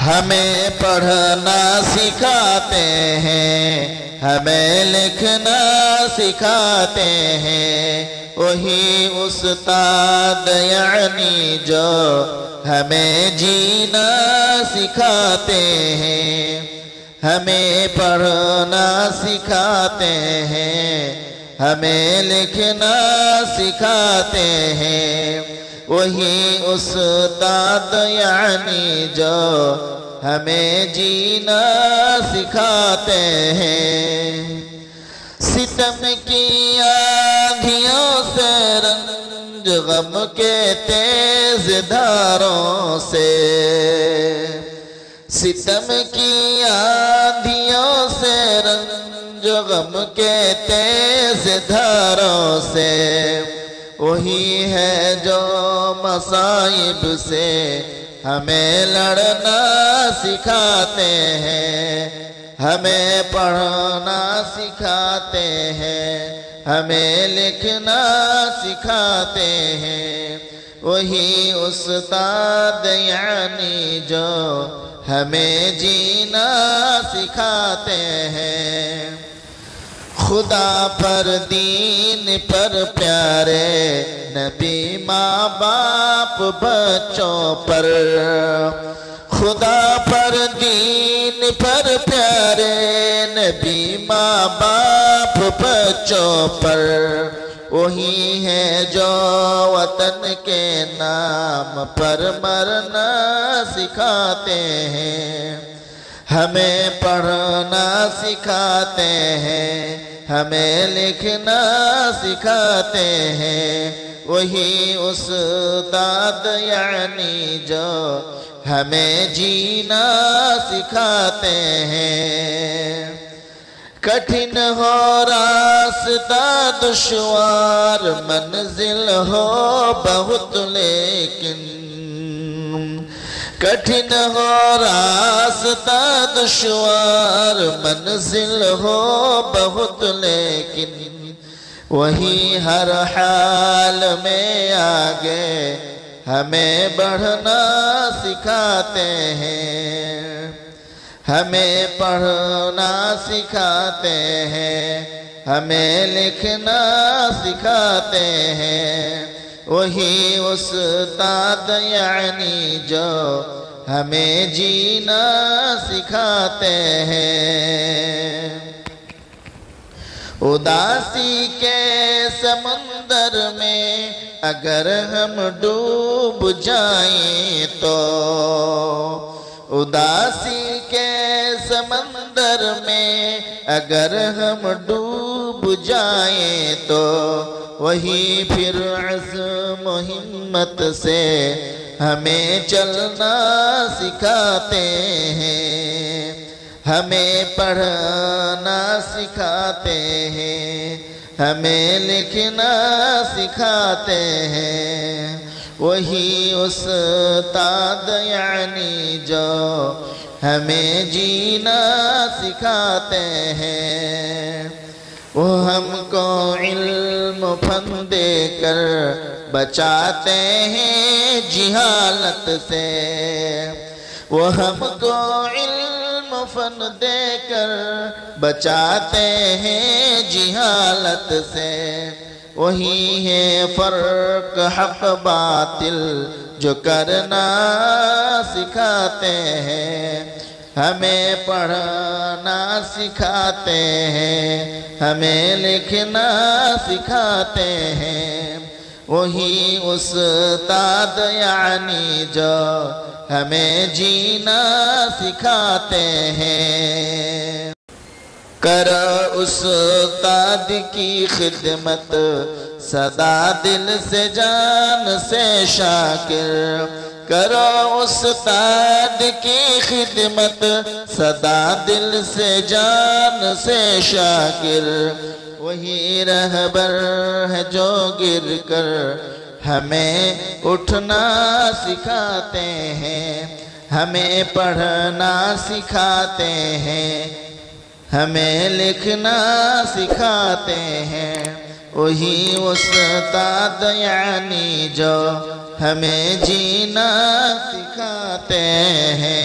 ہمیں پڑھنا سکھاتے ہیں، ہمیں لکھنا سکھاتے ہیں، وہی استاد یعنی جو ہمیں جینا سکھاتے ہیں۔ ہمیں پڑھنا سکھاتے ہیں، ہمیں لکھنا سکھاتے ہیں، وہی استاد یعنی جو ہمیں جینا سکھاتے ہیں۔ ستم کی آندھیوں سے رنج غم کے تیز دھاروں سے، ستم کی آندھیوں سے رنج غم کے تیز دھاروں سے، وہی ہے جو مصائب سے ہمیں لڑنا سکھاتے ہیں۔ ہمیں پڑھنا سکھاتے ہیں، ہمیں لکھنا سکھاتے ہیں، وہی استاد یعنی جو ہمیں جینا سکھاتے ہیں۔ خدا پر دین پر پیارے نبی ماں باپ بچوں پر، خدا پر دین پر پیارے نبی ماں باپ بچوں پر، وہی ہے جو وطن کے نام پر مرنا سکھاتے ہیں۔ ہمیں پڑھنا سکھاتے ہیں، ہمیں لکھنا سکھاتے ہیں، وہی استاد یعنی جو ہمیں جینا سکھاتے ہیں۔ کٹھن ہو راستہ دشوار منزل ہو بہت لیکن، کٹھن ہو راستہ دشوار منزل ہو بہت لیکن، وہی ہر حال میں آگے ہمیں بڑھنا سکھاتے ہیں۔ ہمیں پڑھنا سکھاتے ہیں، ہمیں لکھنا سکھاتے ہیں، وہی استاد یعنی جو ہمیں جینا سکھاتے ہیں۔ اداسی کے سمندر میں اگر ہم ڈوب جائیں تو، اداسی کے سمندر میں اگر ہم ڈوب جائیں تو، وہی پھر عزم و ہمت سے ہمیں چلنا سکھاتے ہیں۔ ہمیں پڑھنا سکھاتے ہیں، ہمیں لکھنا سکھاتے ہیں، وہی استاد یعنی جو ہمیں جینا سکھاتے ہیں۔ وہ ہم کو علم فن دے کر بچاتے ہیں جہالت سے، وہ ہم کو علم فن دے کر بچاتے ہیں جہالت سے، وہی ہے فرق حق باطل جو کرنا سکھاتے ہیں۔ ہمیں پڑھنا سکھاتے ہیں، ہمیں لکھنا سکھاتے ہیں، وہی استاد یعنی جو ہمیں جینا سکھاتے ہیں۔ کرو استاد کی خدمت سدا دل سے جان سے شاکر، کرو استاد کی خدمت سدا دل سے جان سے شاکر، وہی رہبر ہے جو گر کر ہمیں اٹھنا سکھاتے ہیں۔ ہمیں پڑھنا سکھاتے ہیں، ہمیں لکھنا سکھاتے ہیں، وہی استاد یعنی جو ہمیں جینا سکھاتے ہیں۔